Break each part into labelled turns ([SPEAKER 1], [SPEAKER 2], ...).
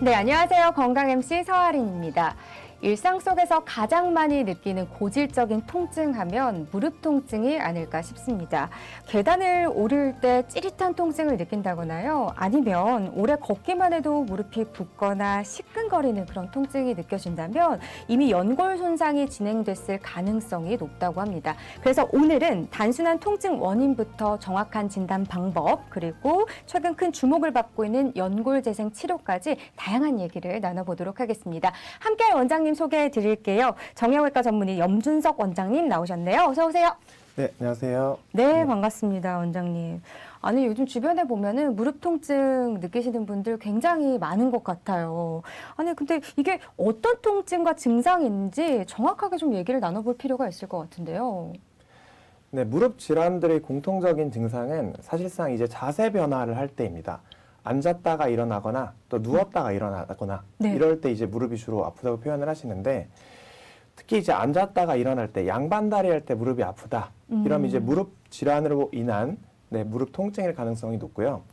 [SPEAKER 1] 네, 안녕하세요. 건강 MC 서아린입니다. 일상 속에서 가장 많이 느끼는 고질적인 통증 하면 무릎 통증이 아닐까 싶습니다. 계단을 오를 때 찌릿한 통증을 느낀다거나요. 아니면 오래 걷기만 해도 무릎이 붓거나 시끈거리는 그런 통증이 느껴진다면 이미 연골 손상이 진행됐을 가능성이 높다고 합니다. 그래서 오늘은 단순한 통증 원인부터 정확한 진단 방법, 그리고 최근 큰 주목을 받고 있는 연골 재생 치료까지 다양한 얘기를 나눠보도록 하겠습니다. 함께할 원장님 소개해 드릴게요. 정형외과 전문의 염준석 원장님 나오셨네요. 어서 오세요.
[SPEAKER 2] 네, 안녕하세요.
[SPEAKER 1] 네, 반갑습니다, 원장님. 아니, 요즘 주변에 보면은 무릎 통증 느끼시는 분들 굉장히 많은 것 같아요. 아니, 근데 이게 어떤 통증과 증상인지 정확하게 좀 얘기를 나눠볼 필요가 있을 것 같은데요.
[SPEAKER 2] 네, 무릎 질환들의 공통적인 증상은 사실상 이제 자세 변화를 할 때입니다. 앉았다가 일어나거나 또 누웠다가 일어나거나
[SPEAKER 1] 네.
[SPEAKER 2] 이럴 때 이제 무릎이 주로 아프다고 표현을 하시는데, 특히 이제 앉았다가 일어날 때 양반다리 할 때 무릎이 아프다. 이러면 이제 무릎 질환으로 인한 무릎 통증일 가능성이 높고요.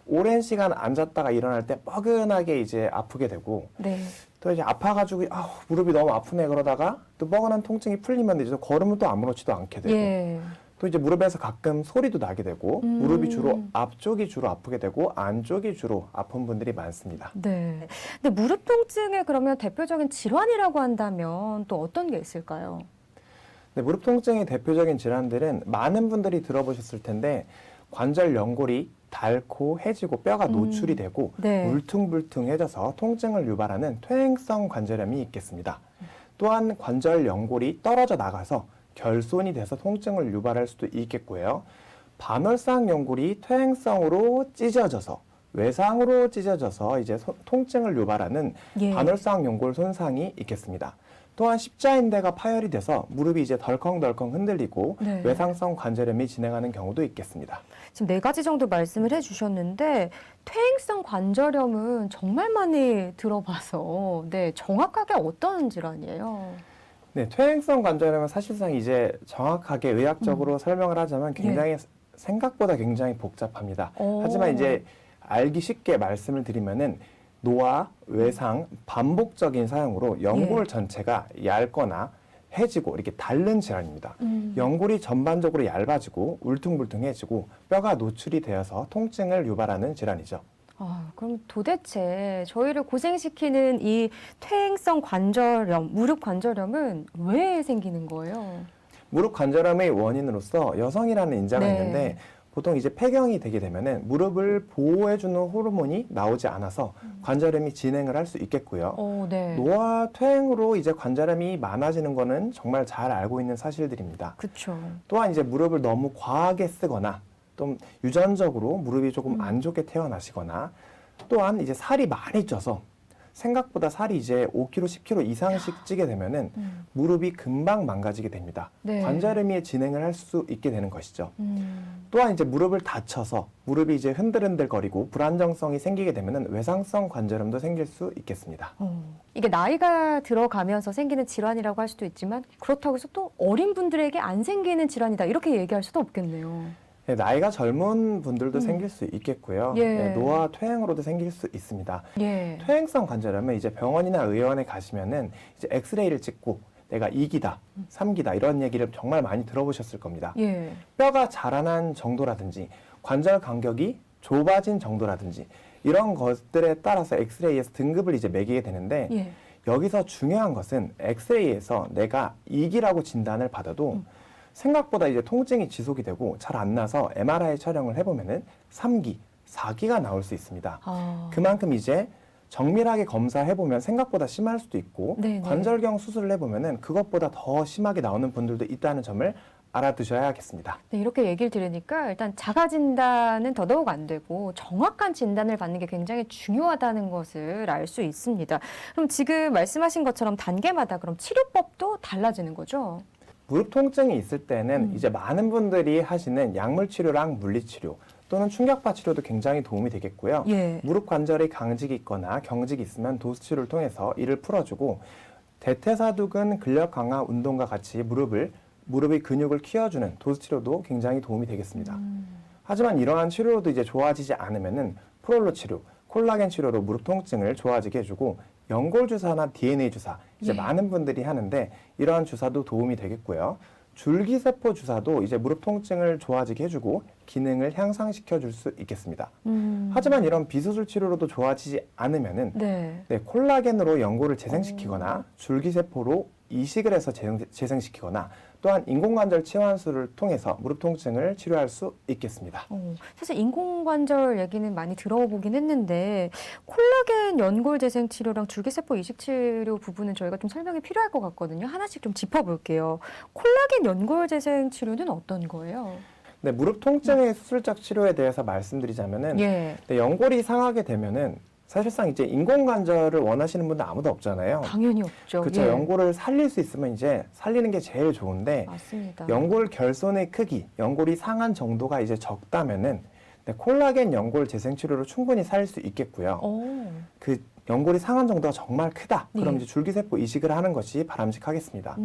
[SPEAKER 2] 오랜 시간 앉았다가 일어날 때 뻐근하게 이제 아프게 되고,
[SPEAKER 1] 네.
[SPEAKER 2] 또 이제 아파가지고 무릎이 너무 아프네 그러다가 또 뻐근한 통증이 풀리면 이제 걸으면 또 아무렇지도 않게 되고,
[SPEAKER 1] 예.
[SPEAKER 2] 또 이제 무릎에서 가끔 소리도 나게 되고, 무릎이 주로 앞쪽이 주로 아프게 되고 안쪽이 주로 아픈 분들이 많습니다.
[SPEAKER 1] 네. 근데 무릎 통증의 그러면 대표적인 질환이라고 한다면 또 어떤 게 있을까요?
[SPEAKER 2] 네, 무릎 통증의 대표적인 질환들은 많은 분들이 들어보셨을 텐데, 관절 연골이 닳고 해지고 뼈가 노출이 되고
[SPEAKER 1] 네.
[SPEAKER 2] 울퉁불퉁해져서 통증을 유발하는 퇴행성 관절염이 있겠습니다. 또한 관절 연골이 떨어져 나가서 결손이 돼서 통증을 유발할 수도 있겠고요. 반월상 연골이 퇴행성으로 찢어져서 외상으로 찢어져서 이제 통증을 유발하는
[SPEAKER 1] 예.
[SPEAKER 2] 반월상 연골 손상이 있겠습니다. 또한 십자인대가 파열이 돼서 무릎이 이제 덜컹덜컹 흔들리고
[SPEAKER 1] 네.
[SPEAKER 2] 외상성 관절염이 진행하는 경우도 있겠습니다.
[SPEAKER 1] 지금 네 가지 정도 말씀을 해주셨는데 퇴행성 관절염은 정말 많이 들어봐서 네, 정확하게 어떤 질환이에요?
[SPEAKER 2] 네, 퇴행성 관절염은 사실상 이제 정확하게 의학적으로 설명을 하자면 굉장히 생각보다 굉장히 복잡합니다. 하지만 이제 알기 쉽게 말씀을 드리면은 노화, 외상, 반복적인 사용으로 연골 전체가 얇거나 해지고 이렇게 닳는 질환입니다. 연골이 전반적으로 얇아지고 울퉁불퉁해지고 뼈가 노출이 되어서 통증을 유발하는 질환이죠.
[SPEAKER 1] 그럼 도대체 저희를 고생시키는 이 퇴행성 관절염, 무릎 관절염은 왜 생기는 거예요?
[SPEAKER 2] 무릎 관절염의 원인으로서 여성이라는 인자가
[SPEAKER 1] 네.
[SPEAKER 2] 있는데, 보통 이제 폐경이 되게 되면은 무릎을 보호해주는 호르몬이 나오지 않아서 관절염이 진행을 할 수 있겠고요.
[SPEAKER 1] 네.
[SPEAKER 2] 노화 퇴행으로 이제 관절염이 많아지는 거는 정말 잘 알고 있는 사실들입니다.
[SPEAKER 1] 그렇죠.
[SPEAKER 2] 또한 이제 무릎을 너무 과하게 쓰거나 좀 유전적으로 무릎이 조금 안 좋게 태어나시거나, 또한 이제 살이 많이 쪄서 생각보다 살이 이제 5kg, 10kg 이상씩 찌게 되면은 무릎이 금방 망가지게 됩니다.
[SPEAKER 1] 네.
[SPEAKER 2] 관절염이 진행을 할 수 있게 되는 것이죠. 또한 이제 무릎을 다쳐서 무릎이 이제 흔들흔들거리고 불안정성이 생기게 되면은 외상성 관절염도 생길 수 있겠습니다.
[SPEAKER 1] 이게 나이가 들어가면서 생기는 질환이라고 할 수도 있지만 그렇다고 해서 또 어린 분들에게 안 생기는 질환이다 이렇게 얘기할 수도 없겠네요.
[SPEAKER 2] 네, 나이가 젊은 분들도 생길 수 있겠고요.
[SPEAKER 1] 예.
[SPEAKER 2] 네, 노화 퇴행으로도 생길 수 있습니다.
[SPEAKER 1] 예.
[SPEAKER 2] 퇴행성 관절염은 이제 병원이나 의원에 가시면은 이제 엑스레이를 찍고 내가 2기다, 3기다 이런 얘기를 정말 많이 들어보셨을 겁니다.
[SPEAKER 1] 예.
[SPEAKER 2] 뼈가 자라난 정도라든지 관절 간격이 좁아진 정도라든지 이런 것들에 따라서 엑스레이에서 등급을 이제 매기게 되는데,
[SPEAKER 1] 예.
[SPEAKER 2] 여기서 중요한 것은 엑스레이에서 내가 2기라고 진단을 받아도 생각보다 이제 통증이 지속이 되고 잘 안 나서 MRI 촬영을 해보면은 3기, 4기가 나올 수 있습니다. 그만큼 이제 정밀하게 검사해보면 생각보다 심할 수도 있고,
[SPEAKER 1] 네네.
[SPEAKER 2] 관절경 수술을 해보면은 그것보다 더 심하게 나오는 분들도 있다는 점을 알아두셔야겠습니다.
[SPEAKER 1] 네, 이렇게 얘기를 들으니까 일단 자가 진단은 더더욱 안 되고 정확한 진단을 받는 게 굉장히 중요하다는 것을 알 수 있습니다. 그럼 지금 말씀하신 것처럼 단계마다 그럼 치료법도 달라지는 거죠?
[SPEAKER 2] 무릎 통증이 있을 때는 이제 많은 분들이 하시는 약물 치료랑 물리 치료 또는 충격파 치료도 굉장히 도움이 되겠고요.
[SPEAKER 1] 예.
[SPEAKER 2] 무릎 관절에 강직이 있거나 경직이 있으면 도수 치료를 통해서 이를 풀어주고, 대퇴사두근 근력 강화 운동과 같이 무릎의 근육을 키워주는 도수 치료도 굉장히 도움이 되겠습니다. 하지만 이러한 치료로도 이제 좋아지지 않으면은 프롤로 치료, 콜라겐 치료로 무릎 통증을 좋아지게 해주고 연골 주사나 DNA 주사 이제
[SPEAKER 1] 예.
[SPEAKER 2] 많은 분들이 하는데 이러한 주사도 도움이 되겠고요. 줄기세포 주사도 이제 무릎 통증을 좋아지게 해주고 기능을 향상시켜 줄 수 있겠습니다. 하지만 이런 비수술 치료로도 좋아지지 않으면은
[SPEAKER 1] 네.
[SPEAKER 2] 네, 콜라겐으로 연골을 재생시키거나 줄기세포로 이식을 해서 재생시키거나 또한 인공관절 치환술을 통해서 무릎 통증을 치료할 수 있겠습니다.
[SPEAKER 1] 사실 인공관절 얘기는 많이 들어보긴 했는데 콜라겐 연골 재생 치료랑 줄기세포 이식 치료 부분은 저희가 좀 설명이 필요할 것 같거든요. 하나씩 좀 짚어볼게요. 콜라겐 연골 재생 치료는 어떤 거예요?
[SPEAKER 2] 네, 무릎 통증의 수술적 치료에 대해서 말씀드리자면은
[SPEAKER 1] 예,
[SPEAKER 2] 네, 연골이 상하게 되면은 사실상 이제 인공관절을 원하시는 분들 아무도 없잖아요.
[SPEAKER 1] 당연히 없죠.
[SPEAKER 2] 그렇죠.
[SPEAKER 1] 예.
[SPEAKER 2] 연골을 살릴 수 있으면 이제 살리는 게 제일 좋은데
[SPEAKER 1] 맞습니다.
[SPEAKER 2] 연골 결손의 크기, 연골이 상한 정도가 이제 적다면은 네, 콜라겐 연골 재생 치료로 충분히 살릴 수 있겠고요.
[SPEAKER 1] 오,
[SPEAKER 2] 그 연골이 상한 정도가 정말 크다. 그럼
[SPEAKER 1] 네.
[SPEAKER 2] 이제 줄기세포 이식을 하는 것이 바람직하겠습니다.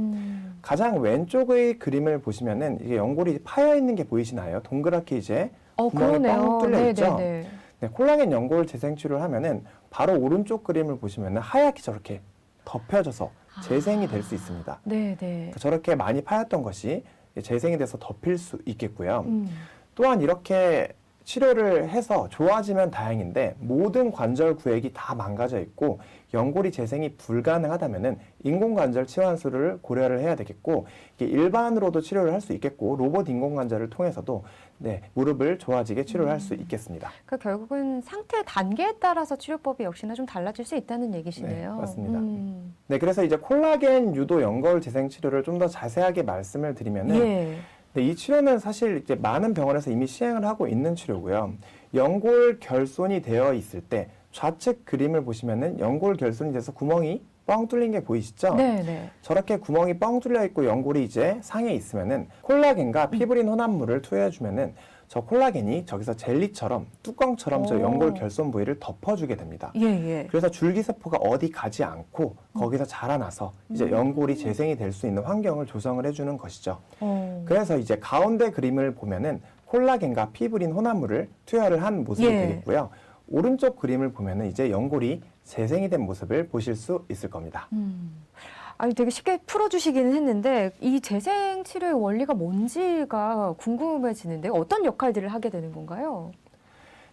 [SPEAKER 2] 가장 왼쪽의 그림을 보시면은 이게 연골이 파여 있는 게 보이시나요? 동그랗게 이제 구멍이
[SPEAKER 1] 그러네요.
[SPEAKER 2] 뻥 뚫려 있죠.
[SPEAKER 1] 네네네.
[SPEAKER 2] 네, 콜라겐 연골 재생 치료를 하면은 바로 오른쪽 그림을 보시면은 하얗게 저렇게 덮여져서 재생이 될 수 있습니다.
[SPEAKER 1] 네네.
[SPEAKER 2] 그러니까 저렇게 많이 파였던 것이 재생이 돼서 덮일 수 있겠고요.
[SPEAKER 1] 음.
[SPEAKER 2] 또한 이렇게 치료를 해서 좋아지면 다행인데 모든 관절 구획이 다 망가져 있고 연골이 재생이 불가능하다면은 인공관절 치환술을 고려를 해야 되겠고 이게 일반으로도 치료를 할 수 있겠고 로봇 인공관절을 통해서도 네, 무릎을 좋아지게 치료를 할 수 있겠습니다.
[SPEAKER 1] 그러니까 결국은 상태 단계에 따라서 치료법이 역시나 좀 달라질 수 있다는 얘기시네요.
[SPEAKER 2] 네, 맞습니다. 네, 그래서 이제 콜라겐 유도 연골 재생 치료를 좀 더 자세하게 말씀을 드리면은
[SPEAKER 1] 예.
[SPEAKER 2] 네, 이 치료는 사실 이제 많은 병원에서 이미 시행을 하고 있는 치료고요. 연골 결손이 되어 있을 때 좌측 그림을 보시면은 연골 결손이 돼서 구멍이 뻥 뚫린 게 보이시죠?
[SPEAKER 1] 네네.
[SPEAKER 2] 저렇게 구멍이 뻥 뚫려 있고 연골이 이제 상해 있으면은 콜라겐과 피브린 혼합물을 투여해 주면은 저 콜라겐이 저기서 젤리처럼 뚜껑처럼 저 연골 결손 부위를 덮어주게 됩니다.
[SPEAKER 1] 예예.
[SPEAKER 2] 그래서 줄기세포가 어디 가지 않고 거기서 자라나서 이제 연골이 재생이 될 수 있는 환경을 조성을 해주는 것이죠. 그래서 이제 가운데 그림을 보면은 콜라겐과 피브린 혼합물을 투여를 한 모습이
[SPEAKER 1] 예.
[SPEAKER 2] 되겠고요. 오른쪽 그림을 보면은 이제 연골이 재생이 된 모습을 보실 수 있을 겁니다.
[SPEAKER 1] 아니 되게 쉽게 풀어주시기는 했는데 이 재생 치료의 원리가 뭔지가 궁금해지는데 어떤 역할들을 하게 되는 건가요?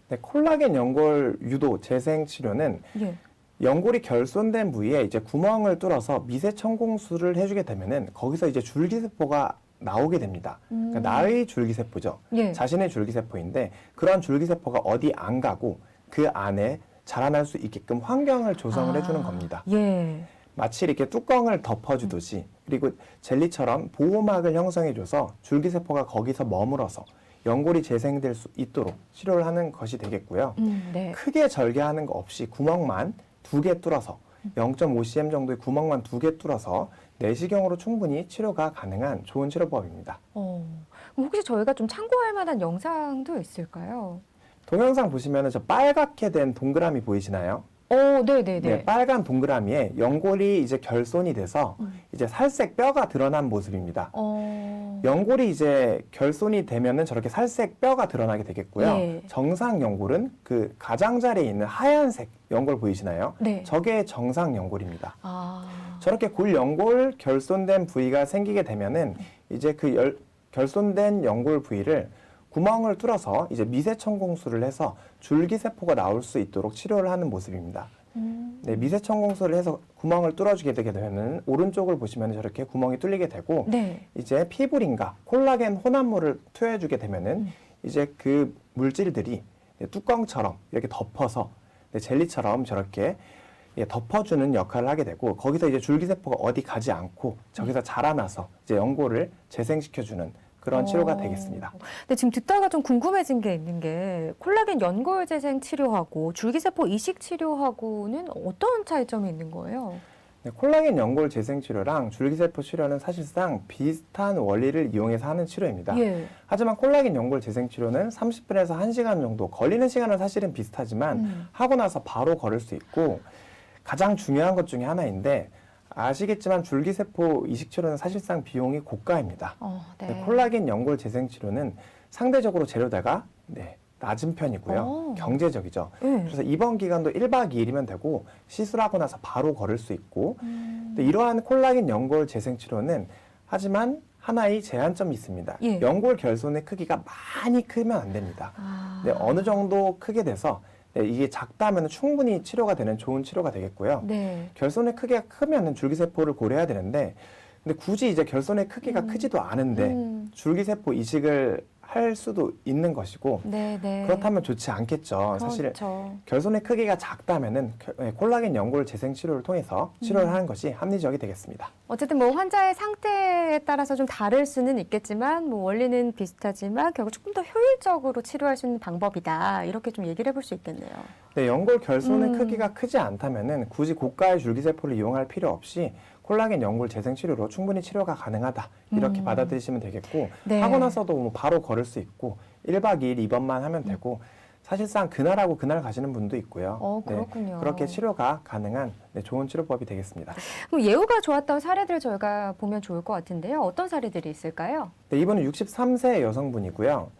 [SPEAKER 2] 네, 콜라겐 연골 유도 재생 치료는
[SPEAKER 1] 예.
[SPEAKER 2] 연골이 결손된 부위에 이제 구멍을 뚫어서 미세 천공술을 해주게 되면은 거기서 이제 줄기세포가 나오게 됩니다. 그러니까 나의 줄기세포죠.
[SPEAKER 1] 예.
[SPEAKER 2] 자신의 줄기세포인데 그런 줄기세포가 어디 안 가고 그 안에 자라날 수 있게끔 환경을 조성을 해주는 겁니다.
[SPEAKER 1] 예.
[SPEAKER 2] 마치 이렇게 뚜껑을 덮어주듯이 그리고 젤리처럼 보호막을 형성해줘서 줄기세포가 거기서 머물어서 연골이 재생될 수 있도록 치료를 하는 것이 되겠고요.
[SPEAKER 1] 네.
[SPEAKER 2] 크게 절개하는 거 없이 구멍만 2개 뚫어서 0.5cm 정도의 구멍만 2개 뚫어서 내시경으로 충분히 치료가 가능한 좋은 치료법입니다.
[SPEAKER 1] 그럼 혹시 저희가 좀 참고할 만한 영상도 있을까요?
[SPEAKER 2] 동영상 보시면 저 빨갛게 된 동그라미 보이시나요?
[SPEAKER 1] 네네네.
[SPEAKER 2] 네, 빨간 동그라미에 연골이 이제 결손이 돼서 이제 살색 뼈가 드러난 모습입니다. 연골이 이제 결손이 되면은 저렇게 살색 뼈가 드러나게 되겠고요.
[SPEAKER 1] 예.
[SPEAKER 2] 정상 연골은 그 가장자리에 있는 하얀색 연골 보이시나요?
[SPEAKER 1] 네.
[SPEAKER 2] 저게 정상 연골입니다.
[SPEAKER 1] 아.
[SPEAKER 2] 저렇게 골연골 결손된 부위가 생기게 되면은 이제 그 결손된 연골 부위를 구멍을 뚫어서 이제 미세천공술을 해서 줄기세포가 나올 수 있도록 치료를 하는 모습입니다. 네, 미세천공술을 해서 구멍을 뚫어주게 되게 되면 오른쪽을 보시면 저렇게 구멍이 뚫리게 되고
[SPEAKER 1] 네.
[SPEAKER 2] 이제 피브린과 콜라겐 혼합물을 투여해주게 되면은 이제 그 물질들이 뚜껑처럼 이렇게 덮어서 젤리처럼 저렇게 덮어주는 역할을 하게 되고 거기서 이제 줄기세포가 어디 가지 않고 저기서 자라나서 이제 연골을 재생시켜주는 그런 치료가 되겠습니다.
[SPEAKER 1] 근데 지금 듣다가 좀 궁금해진 게 있는 게 콜라겐 연골 재생 치료하고 줄기세포 이식 치료하고는 어떤 차이점이 있는 거예요?
[SPEAKER 2] 네, 콜라겐 연골 재생 치료랑 줄기세포 치료는 사실상 비슷한 원리를 이용해서 하는 치료입니다.
[SPEAKER 1] 예.
[SPEAKER 2] 하지만 콜라겐 연골 재생 치료는 30분에서 1시간 정도 걸리는 시간은 사실은 비슷하지만 하고 나서 바로 걸을 수 있고 가장 중요한 것 중에 하나인데 아시겠지만 줄기세포 이식 치료는 사실상 비용이 고가입니다.
[SPEAKER 1] 네.
[SPEAKER 2] 콜라겐 연골 재생 치료는 상대적으로 재료다가 낮은 편이고요.
[SPEAKER 1] 오.
[SPEAKER 2] 경제적이죠.
[SPEAKER 1] 네.
[SPEAKER 2] 그래서 입원 기간도 1박 2일이면 되고 시술하고 나서 바로 걸을 수 있고 근데 이러한 콜라겐 연골 재생 치료는 하지만 하나의 제한점이 있습니다.
[SPEAKER 1] 예.
[SPEAKER 2] 연골 결손의 크기가 많이 크면 안 됩니다. 네, 어느 정도 크게 돼서 네, 이게 작다면 충분히 치료가 되는 좋은 치료가 되겠고요.
[SPEAKER 1] 네.
[SPEAKER 2] 결손의 크기가 크면 줄기세포를 고려해야 되는데 근데 굳이 이제 결손의 크기가 크지도 않은데 줄기세포 이식을 할 수도 있는 것이고
[SPEAKER 1] 네, 네.
[SPEAKER 2] 그렇다면 좋지 않겠죠. 사실
[SPEAKER 1] 그렇죠.
[SPEAKER 2] 결손의 크기가 작다면은 콜라겐 연골 재생 치료를 통해서 치료를 하는 것이 합리적이 되겠습니다.
[SPEAKER 1] 어쨌든 뭐 환자의 상태에 따라서 좀 다를 수는 있겠지만 뭐 원리는 비슷하지만 결국 조금 더 효율적으로 치료할 수 있는 방법이다. 이렇게 좀 얘기를 해볼 수 있겠네요.
[SPEAKER 2] 네, 연골 결손의 크기가 크지 않다면은 굳이 고가의 줄기세포를 이용할 필요 없이 콜라겐 연골 재생 치료로 충분히 치료가 가능하다. 이렇게 받아들이시면 되겠고
[SPEAKER 1] 네.
[SPEAKER 2] 하고 나서도 뭐 바로 걸을 수 있고 1박 2일 입원만 하면 되고 사실상 그날하고 그날 가시는 분도 있고요.
[SPEAKER 1] 그렇군요.
[SPEAKER 2] 네, 그렇게 치료가 가능한 네, 좋은 치료법이 되겠습니다.
[SPEAKER 1] 그럼 예후가 좋았던 사례들 저희가 보면 좋을 것 같은데요. 어떤 사례들이 있을까요?
[SPEAKER 2] 네, 이분은 63세 여성분이고요.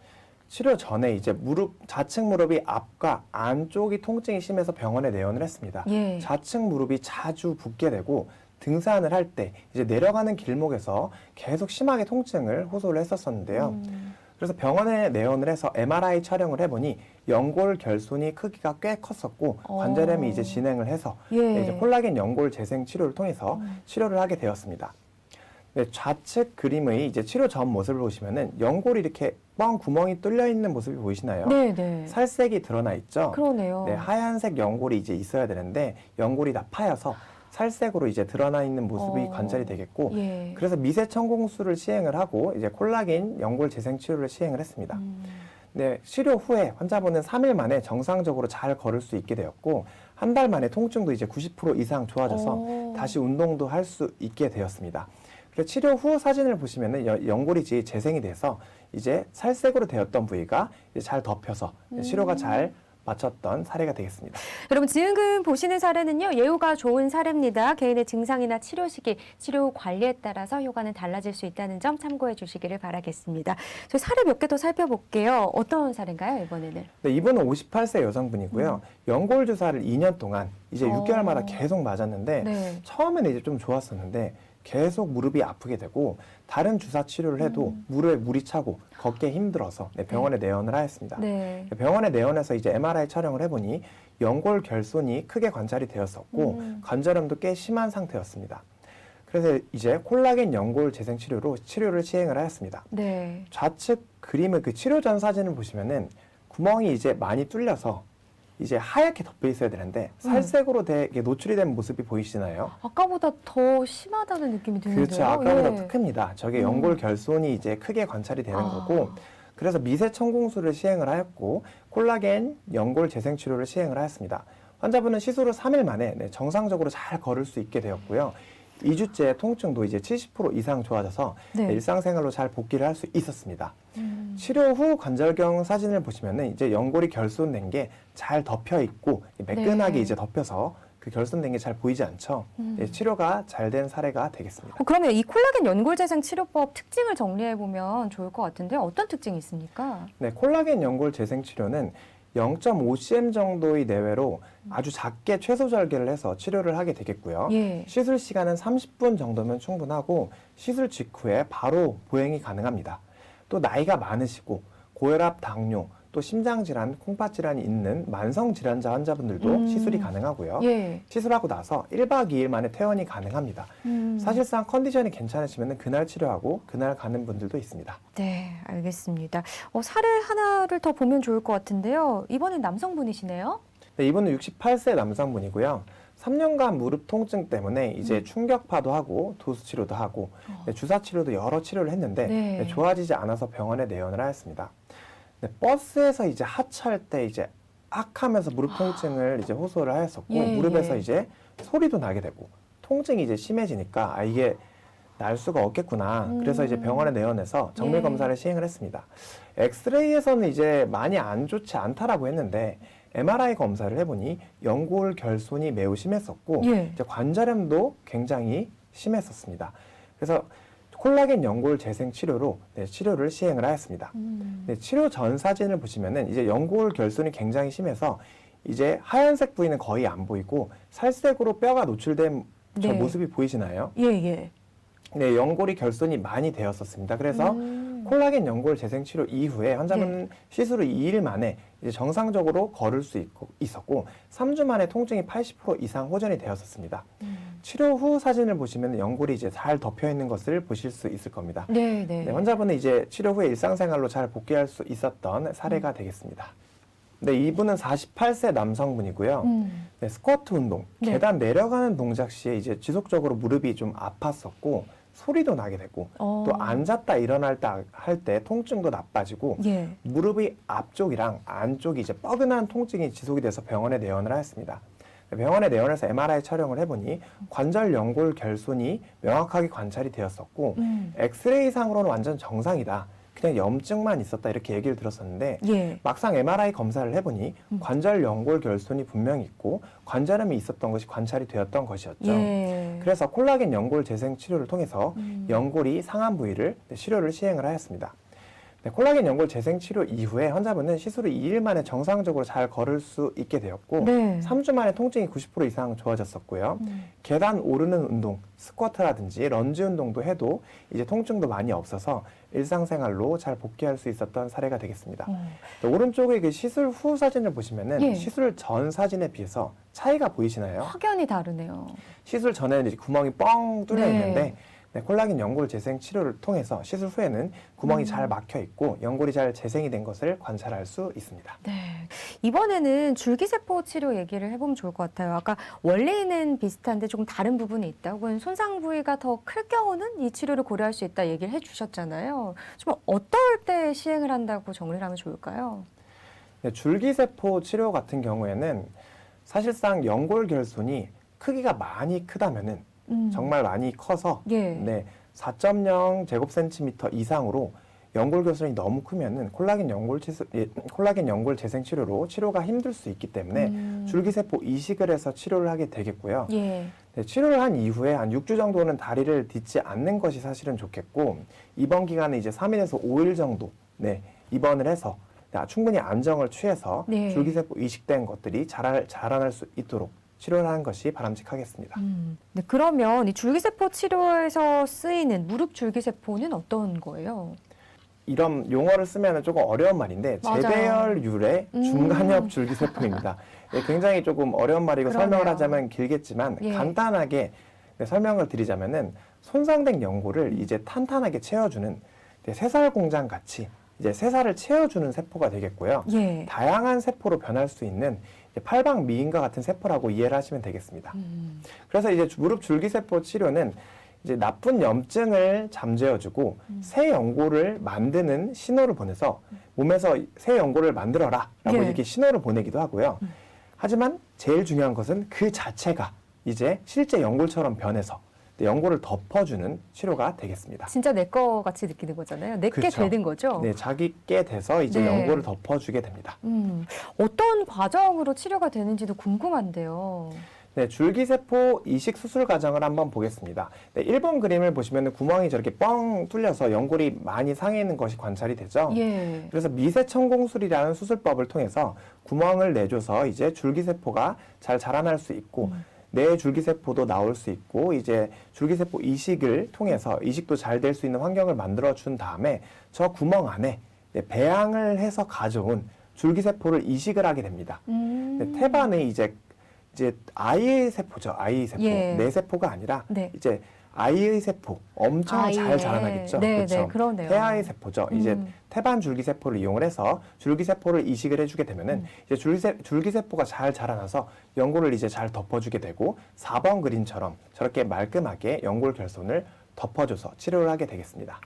[SPEAKER 2] 치료 전에 이제 좌측 무릎이 앞과 안쪽이 통증이 심해서 병원에 내원을 했습니다.
[SPEAKER 1] 예.
[SPEAKER 2] 좌측 무릎이 자주 붓게 되고 등산을 할 때 이제 내려가는 길목에서 계속 심하게 통증을 호소를 했었었는데요. 그래서 병원에 내원을 해서 MRI 촬영을 해보니 연골 결손이 크기가 꽤 컸었고 관절염이 이제 진행을 해서
[SPEAKER 1] 예.
[SPEAKER 2] 이제 콜라겐 연골 재생 치료를 통해서 치료를 하게 되었습니다. 네, 좌측 그림의 이제 치료 전 모습을 보시면은 연골이 이렇게 뻥 구멍이 뚫려 있는 모습이 보이시나요?
[SPEAKER 1] 네, 네.
[SPEAKER 2] 살색이 드러나 있죠.
[SPEAKER 1] 그러네요.
[SPEAKER 2] 네, 하얀색 연골이 이제 있어야 되는데 연골이 다 파여서 살색으로 이제 드러나 있는 모습이 관찰이 되겠고
[SPEAKER 1] 예.
[SPEAKER 2] 그래서 미세 천공수를 시행을 하고 이제 콜라겐 연골 재생 치료를 시행을 했습니다. 네, 치료 후에 환자분은 3일 만에 정상적으로 잘 걸을 수 있게 되었고 한 달 만에 통증도 이제 90% 이상 좋아져서 다시 운동도 할 수 있게 되었습니다. 그래서 치료 후 사진을 보시면은 연골이 이제 재생이 돼서 이제 살색으로 되었던 부위가 이제 잘 덮여서 치료가 잘 마쳤던 사례가 되겠습니다.
[SPEAKER 1] 여러분 지금 보시는 사례는요. 예후가 좋은 사례입니다. 개인의 증상이나 치료 시기, 치료 관리에 따라서 효과는 달라질 수 있다는 점 참고해 주시기를 바라겠습니다. 저희 사례 몇 개 더 살펴볼게요. 어떤 사례인가요, 이번에는?
[SPEAKER 2] 네, 이분은 58세 여성분이고요. 연골 주사를 2년 동안 이제 6개월마다 계속 맞았는데
[SPEAKER 1] 네.
[SPEAKER 2] 처음에는 이제 좀 좋았었는데 계속 무릎이 아프게 되고 다른 주사 치료를 해도 무릎에 물이 차고 걷기 힘들어서 병원에 내원을 하였습니다.
[SPEAKER 1] 네.
[SPEAKER 2] 병원에 내원해서 이제 MRI 촬영을 해보니 연골 결손이 크게 관찰이 되었었고 관절염도 꽤 심한 상태였습니다. 그래서 이제 콜라겐 연골 재생 치료로 치료를 시행을 하였습니다.
[SPEAKER 1] 네.
[SPEAKER 2] 좌측 그림의 그 치료 전 사진을 보시면은 구멍이 이제 많이 뚫려서 이제 하얗게 덮여 있어야 되는데 살색으로 되게 노출이 된 모습이 보이시나요?
[SPEAKER 1] 아까보다 더 심하다는 느낌이 드는데요.
[SPEAKER 2] 그렇죠. 아까보다
[SPEAKER 1] 예.
[SPEAKER 2] 더 큽니다. 저게 연골 결손이 이제 크게 관찰이 되는 거고 그래서 미세 천공수를 시행을 하였고 콜라겐 연골 재생 치료를 시행을 하였습니다. 환자분은 시술 후 3일 만에 정상적으로 잘 걸을 수 있게 되었고요. 2주째 통증도 이제 70% 이상 좋아져서
[SPEAKER 1] 네.
[SPEAKER 2] 일상생활로 잘 복귀를 할 수 있었습니다. 치료 후 관절경 사진을 보시면은 이제 연골이 결손된 게 잘 덮여 있고 매끈하게
[SPEAKER 1] 네.
[SPEAKER 2] 이제 덮여서 그 결손된 게 잘 보이지 않죠. 치료가 잘 된 사례가 되겠습니다.
[SPEAKER 1] 그러면 이 콜라겐 연골 재생 치료법 특징을 정리해 보면 좋을 것 같은데 어떤 특징이 있습니까?
[SPEAKER 2] 네, 콜라겐 연골 재생 치료는 0.5cm 정도의 내외로 아주 작게 최소 절개를 해서 치료를 하게 되겠고요.
[SPEAKER 1] 예.
[SPEAKER 2] 시술 시간은 30분 정도면 충분하고 시술 직후에 바로 보행이 가능합니다. 또 나이가 많으시고 고혈압, 당뇨, 또 심장질환, 콩팥질환이 있는 만성질환자 환자분들도 시술이 가능하고요.
[SPEAKER 1] 예.
[SPEAKER 2] 시술하고 나서 1박 2일 만에 퇴원이 가능합니다. 사실상 컨디션이 괜찮으시면 그날 치료하고 그날 가는 분들도 있습니다.
[SPEAKER 1] 네, 알겠습니다. 사례 하나를 더 보면 좋을 것 같은데요. 이번엔 남성분이시네요.
[SPEAKER 2] 네, 이분은 68세 남성분이고요. 3년간 무릎 통증 때문에 이제 충격파도 하고 도수 치료도 하고 주사 치료도 여러 치료를 했는데
[SPEAKER 1] 네.
[SPEAKER 2] 좋아지지 않아서 병원에 내원을 하였습니다. 네, 버스에서 이제 하차할 때 이제 악 하면서 무릎 통증을 이제 호소를 하였었고
[SPEAKER 1] 예,
[SPEAKER 2] 무릎에서
[SPEAKER 1] 예.
[SPEAKER 2] 이제 소리도 나게 되고 통증이 이제 심해지니까 이게 날 수가 없겠구나. 그래서 이제 병원에 내원해서 정밀
[SPEAKER 1] 예.
[SPEAKER 2] 검사를 시행을 했습니다. 엑스레이에서는 이제 많이 안 좋지 않다라고 했는데 MRI 검사를 해보니 연골 결손이 매우 심했었고
[SPEAKER 1] 예.
[SPEAKER 2] 이제 관절염도 굉장히 심했었습니다. 그래서 콜라겐 연골 재생 치료로 치료를 시행을 하였습니다. 치료 전 사진을 보시면은 이제 연골 결손이 굉장히 심해서 이제 하얀색 부위는 거의 안 보이고 살색으로 뼈가 노출된 저 모습이 보이시나요?
[SPEAKER 1] 예.
[SPEAKER 2] 네, 연골이 결손이 많이 되었었습니다. 그래서 콜라겐 연골 재생 치료 이후에 환자분은 시술 후 2일 만에 이제 정상적으로 걸을 수 있었고 3주 만에 통증이 80% 이상 호전이 되었었습니다. 치료 후 사진을 보시면 연골이 이제 잘 덮여 있는 것을 보실 수 있을 겁니다.
[SPEAKER 1] 네,
[SPEAKER 2] 환자분은 이제 치료 후에 일상생활로 잘 복귀할 수 있었던 사례가 되겠습니다. 네, 이분은 48세 남성분이고요. 네, 스쿼트 운동, 계단 내려가는 동작 시에 이제 지속적으로 무릎이 좀 아팠었고 소리도 나게 되고 또 앉았다 일어났다 할 때 통증도 나빠지고 무릎의 앞쪽이랑 안쪽이 이제 뻐근한 통증이 지속이 돼서 병원에 내원을 하였습니다. 병원에 내원해서 MRI 촬영을 해보니 관절 연골 결손이 명확하게 관찰이 되었었고 엑스레이상으로는 완전 정상이다. 그냥 염증만 있었다 이렇게 얘기를 들었었는데 막상 MRI 검사를 해보니 관절 연골 결손이 분명히 있고 관절염이 있었던 것이 관찰이 되었던 것이었죠. 그래서 콜라겐 연골 재생 치료를 통해서 연골이 상한 부위를 치료를 시행을 하였습니다. 콜라겐 연골 재생 치료 이후에 환자분은 시술 후 2일 만에 정상적으로 잘 걸을 수 있게 되었고 3주 만에 통증이 90% 이상 좋아졌었고요. 계단 오르는 운동, 스쿼트라든지 런지 운동도 해도 이제 통증도 많이 없어서 일상생활로 잘 복귀할 수 있었던 사례가 되겠습니다. 오른쪽에 그 시술 후 사진을 보시면은 시술 전 사진에 비해서 차이가 보이시나요?
[SPEAKER 1] 확연히 다르네요.
[SPEAKER 2] 시술 전에는 이제 구멍이 뻥 뚫려 있는데 콜라겐 연골 재생 치료를 통해서 시술 후에는 구멍이 잘 막혀 있고 연골이 잘 재생이 된 것을 관찰할 수 있습니다.
[SPEAKER 1] 이번에는 줄기세포 치료 얘기를 해보면 좋을 것 같아요. 아까 원래는 비슷한데 조금 다른 부분이 있다 혹은 손상 부위가 더 클 경우는 이 치료를 고려할 수 있다 얘기를 해주셨잖아요. 좀 어떨 때 시행을 한다고 정리를 하면 좋을까요?
[SPEAKER 2] 줄기세포 치료 같은 경우에는 사실상 연골 결손이 크기가 많이 크다면은 정말 많이 커서 4.0 제곱센티미터 이상으로 연골 결손이 너무 크면은 콜라겐 연골 재생 치료로 치료가 힘들 수 있기 때문에 줄기세포 이식을 해서 치료를 하게 되겠고요. 치료를 한 이후에 한 6주 정도는 다리를 딛지 않는 것이 사실은 좋겠고 입원 기간은 이제 3일에서 5일 정도 입원을 해서 충분히 안정을 취해서 줄기세포 이식된 것들이 자라날 수 있도록 치료를 하는 것이 바람직하겠습니다.
[SPEAKER 1] 그러면 이 줄기세포 치료에서 쓰이는 무릎 줄기세포는 어떤 거예요?
[SPEAKER 2] 이런 용어를 쓰면 조금 어려운 말인데 재배열율의 중간엽 줄기세포입니다. 굉장히 조금 어려운 말이고 설명을 하자면 길겠지만 간단하게 설명을 드리자면은 손상된 연골을 이제 탄탄하게 채워주는 새살 공장 같이 이제 새살을 채워주는 세포가 되겠고요. 다양한 세포로 변할 수 있는 팔방 미인과 같은 세포라고 이해를 하시면 되겠습니다. 그래서 이제 무릎 줄기세포 치료는 이제 나쁜 염증을 잠재워주고 새 연골을 만드는 신호를 보내서 몸에서 새 연골을 만들어라라고 이렇게 신호를 보내기도 하고요. 하지만 제일 중요한 것은 그 자체가 이제 실제 연골처럼 변해서 연골을 덮어주는 치료가 되겠습니다.
[SPEAKER 1] 진짜 내 거 같이 느끼는 거잖아요. 내게 되는 거죠?
[SPEAKER 2] 자기께 돼서 이제 연골을 덮어주게 됩니다.
[SPEAKER 1] 어떤 과정으로 치료가 되는지도 궁금한데요.
[SPEAKER 2] 줄기세포 이식 수술 과정을 한번 보겠습니다. 1번 그림을 보시면 구멍이 저렇게 뻥 뚫려서 연골이 많이 상해 있는 것이 관찰이 되죠. 그래서 미세천공술이라는 수술법을 통해서 구멍을 내줘서 이제 줄기세포가 잘 자라날 수 있고 내 줄기세포도 나올 수 있고 이제 줄기세포 이식을 통해서 이식도 잘 될 수 있는 환경을 만들어 준 다음에 저 구멍 안에 배양을 해서 가져온 줄기세포를 이식을 하게 됩니다. 태반에 이제 아이의 세포죠. 아이의 세포. 내 세포가 아니라 이제 아이의 세포. 엄청 잘 자라나겠죠. 그렇죠.
[SPEAKER 1] 그러네요.
[SPEAKER 2] 태아의 세포죠. 이제 태반 줄기세포를 이용을 해서 줄기세포를 이식을 해주게 되면은 이제 줄기세포가 잘 자라나서 연골을 이제 잘 덮어주게 되고 4번 그림처럼 저렇게 말끔하게 연골 결손을 덮어줘서 치료를 하게 되겠습니다.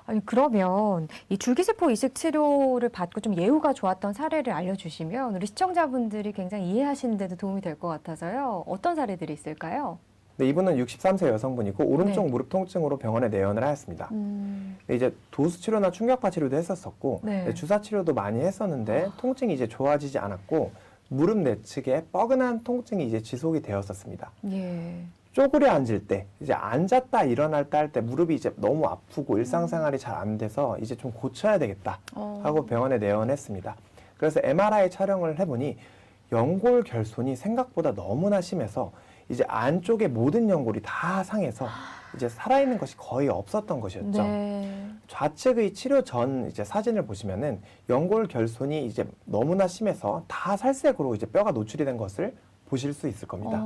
[SPEAKER 1] 아니 그러면 이 줄기세포 이식 치료를 받고 좀 예후가 좋았던 사례를 알려주시면 우리 시청자분들이 굉장히 이해하시는 데도 도움이 될 것 같아서요. 어떤 사례들이 있을까요?
[SPEAKER 2] 이분은 63세 여성분이고 오른쪽 무릎 통증으로 병원에 내원을 하였습니다. 이제 도수 치료나 충격파 치료도 했었었고 주사 치료도 많이 했었는데 통증이 이제 좋아지지 않았고 무릎 내측에 뻐근한 통증이 이제 지속이 되었었습니다. 쪼그려 앉을 때, 이제 앉았다 일어날 때 할 때 무릎이 이제 너무 아프고 일상생활이 잘 안 돼서 이제 좀 고쳐야 되겠다 하고 병원에 내원했습니다. 그래서 MRI 촬영을 해보니 연골 결손이 생각보다 너무나 심해서 이제 안쪽의 모든 연골이 다 상해서 이제 살아있는 것이 거의 없었던 것이었죠.
[SPEAKER 1] 네.
[SPEAKER 2] 좌측의 치료 전 이제 사진을 보시면은 연골 결손이 이제 너무나 심해서 다 살색으로 이제 뼈가 노출이 된 것을 보실 수 있을 겁니다.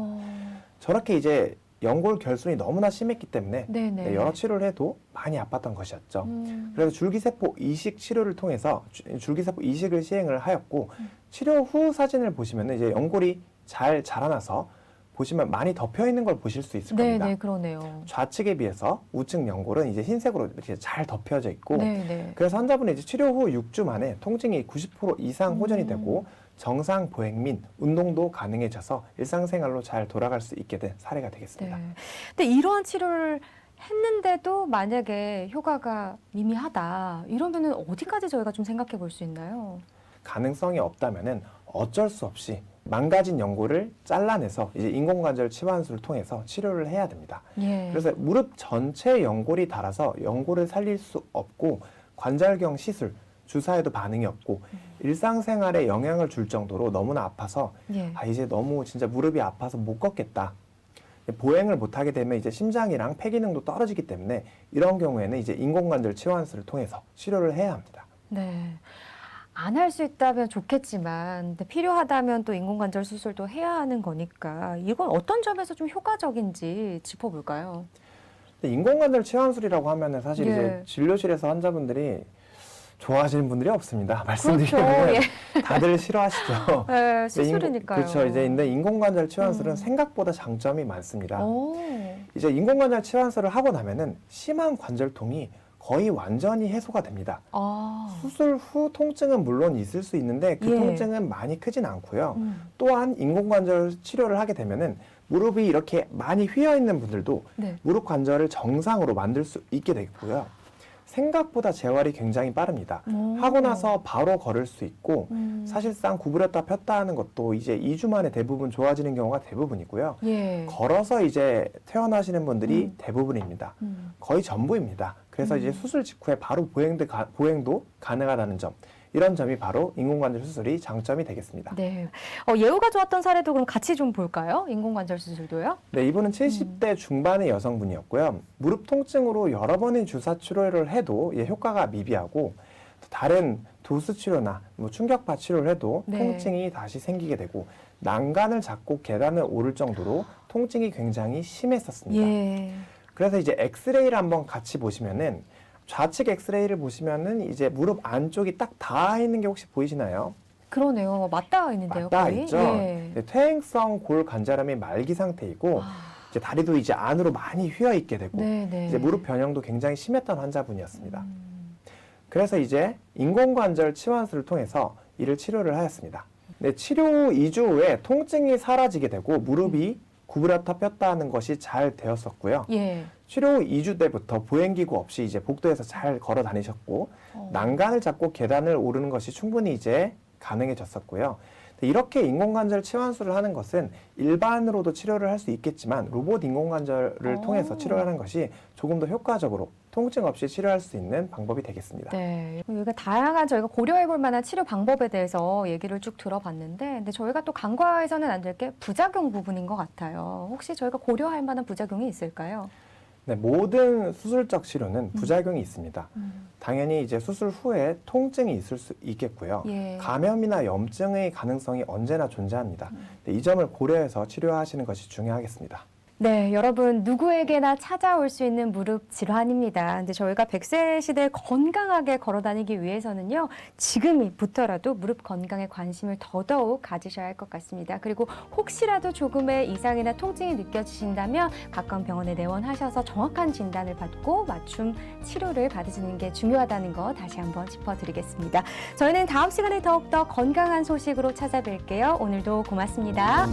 [SPEAKER 2] 저렇게 이제 연골 결손이 너무나 심했기 때문에
[SPEAKER 1] 네네.
[SPEAKER 2] 여러 치료를 해도 많이 아팠던 것이었죠. 그래서 줄기세포 이식 치료를 통해서 줄기세포 이식을 시행을 하였고 치료 후 사진을 보시면 이제 연골이 잘 자라나서 보시면 많이 덮여 있는 걸 보실 수 있을 겁니다.
[SPEAKER 1] 네네, 그러네요.
[SPEAKER 2] 좌측에 비해서 우측 연골은 이제 흰색으로 이렇게 잘 덮여져 있고
[SPEAKER 1] 네네.
[SPEAKER 2] 그래서 환자분은 이제 치료 후 6주 만에 통증이 90% 이상 호전이 되고 정상 보행 및 운동도 가능해져서 일상생활로 잘 돌아갈 수 있게 된 사례가 되겠습니다.
[SPEAKER 1] 네. 근데 이러한 치료를 했는데도 만약에 효과가 미미하다 이러면은 어디까지 저희가 좀 생각해 볼 수 있나요?
[SPEAKER 2] 가능성이 없다면은 어쩔 수 없이 망가진 연골을 잘라내서 이제 인공관절 치환술을 통해서 치료를 해야 됩니다.
[SPEAKER 1] 예.
[SPEAKER 2] 그래서 무릎 전체 연골이 닳아서 연골을 살릴 수 없고 관절경 시술, 주사에도 반응이 없고 일상생활에 영향을 줄 정도로 너무나 아파서
[SPEAKER 1] 예.
[SPEAKER 2] 이제 너무 진짜 무릎이 아파서 못 걷겠다. 보행을 못하게 되면 이제 심장이랑 폐 기능도 떨어지기 때문에 이런 경우에는 이제 인공관절 치환술을 통해서 치료를 해야 합니다.
[SPEAKER 1] 네. 안 할 수 있다면 좋겠지만 근데 필요하다면 또 인공관절 수술도 해야 하는 거니까 이건 어떤 점에서 좀 효과적인지 짚어볼까요?
[SPEAKER 2] 근데 인공관절 치환술이라고 하면은 사실
[SPEAKER 1] 예.
[SPEAKER 2] 이제 진료실에서 환자분들이 좋아하시는 분들이 없습니다. 말씀드리면
[SPEAKER 1] 그렇죠.
[SPEAKER 2] 다들 싫어하시죠.
[SPEAKER 1] 네, 수술이니까요.
[SPEAKER 2] 그렇죠. 이제 근데 인공관절 치환술은 생각보다 장점이 많습니다.
[SPEAKER 1] 오.
[SPEAKER 2] 이제 인공관절 치환술을 하고 나면은 심한 관절통이 거의 완전히 해소가 됩니다.
[SPEAKER 1] 아.
[SPEAKER 2] 수술 후 통증은 물론 있을 수 있는데 그
[SPEAKER 1] 예.
[SPEAKER 2] 통증은 많이 크진 않고요. 또한 인공관절 치료를 하게 되면은 무릎이 이렇게 많이 휘어 있는 분들도
[SPEAKER 1] 네.
[SPEAKER 2] 무릎 관절을 정상으로 만들 수 있게 되고요. 생각보다 재활이 굉장히 빠릅니다.
[SPEAKER 1] 오.
[SPEAKER 2] 하고 나서 바로 걸을 수 있고
[SPEAKER 1] 사실상
[SPEAKER 2] 사실상 구부렸다 폈다 하는 것도 이제 2주 만에 대부분 좋아지는 경우가 대부분이고요.
[SPEAKER 1] 예.
[SPEAKER 2] 걸어서 이제 퇴원하시는 분들이 대부분입니다. 거의 전부입니다. 그래서 이제 수술 직후에 바로 보행도 가능하다는 점, 이런 점이 바로 인공관절 수술이 장점이 되겠습니다.
[SPEAKER 1] 네. 예후가 좋았던 사례도 그럼 같이 좀 볼까요? 인공관절 수술도요?
[SPEAKER 2] 네, 이분은 70대 중반의 여성분이었고요. 무릎 통증으로 여러 번의 주사 치료를 해도 효과가 미비하고 다른 도수 치료나 충격파 치료를 해도
[SPEAKER 1] 네.
[SPEAKER 2] 통증이 다시 생기게 되고 난간을 잡고 계단을 오를 정도로 통증이 굉장히 심했었습니다.
[SPEAKER 1] 예.
[SPEAKER 2] 그래서 이제 엑스레이를 한번 같이 보시면은 좌측 엑스레이를 보시면은 이제 무릎 안쪽이 딱 닿아 있는 게 혹시 보이시나요?
[SPEAKER 1] 그러네요. 맞닿아 있는데요,
[SPEAKER 2] 맞닿아
[SPEAKER 1] 거의.
[SPEAKER 2] 있죠.
[SPEAKER 1] 예.
[SPEAKER 2] 네, 퇴행성 골 관절염이 말기 상태이고 이제 다리도 이제 안으로 많이 휘어 있게 되고
[SPEAKER 1] 네.
[SPEAKER 2] 이제 무릎 변형도 굉장히 심했던 환자분이었습니다. 그래서 이제 인공관절 치환술을 통해서 이를 치료를 하였습니다. 네, 치료 후 2주 후에 통증이 사라지게 되고 무릎이 구부렸다 폈다 하는 것이 잘 되었었고요.
[SPEAKER 1] 예.
[SPEAKER 2] 치료 후 2주 때부터 보행기구 없이 이제 복도에서 잘 걸어 다니셨고 난간을 잡고 계단을 오르는 것이 충분히 이제 가능해졌었고요. 이렇게 인공관절 치환술을 하는 것은 일반으로도 치료를 할 수 있겠지만 로봇 인공관절을 통해서 치료를 하는 것이 조금 더 효과적으로 통증 없이 치료할 수 있는 방법이 되겠습니다.
[SPEAKER 1] 네. 여기가 다양한 저희가 고려해 볼 만한 치료 방법에 대해서 얘기를 쭉 들어봤는데 근데 저희가 또 간과해서는 안 될 게 부작용 부분인 것 같아요. 혹시 저희가 고려할 만한 부작용이 있을까요?
[SPEAKER 2] 네, 모든 수술적 치료는 부작용이 있습니다. 당연히 이제 수술 후에 통증이 있을 수 있겠고요.
[SPEAKER 1] 예.
[SPEAKER 2] 감염이나 염증의 가능성이 언제나 존재합니다. 네, 이 점을 고려해서 치료하시는 것이 중요하겠습니다.
[SPEAKER 1] 네, 여러분 누구에게나 찾아올 수 있는 무릎 질환입니다. 근데 저희가 100세 시대에 건강하게 걸어 다니기 위해서는요. 지금부터라도 무릎 건강에 관심을 더더욱 가지셔야 할 것 같습니다. 그리고 혹시라도 조금의 이상이나 통증이 느껴지신다면 가까운 병원에 내원하셔서 정확한 진단을 받고 맞춤 치료를 받으시는 게 중요하다는 거 다시 한번 짚어드리겠습니다. 저희는 다음 시간에 더욱더 건강한 소식으로 찾아뵐게요. 오늘도 고맙습니다.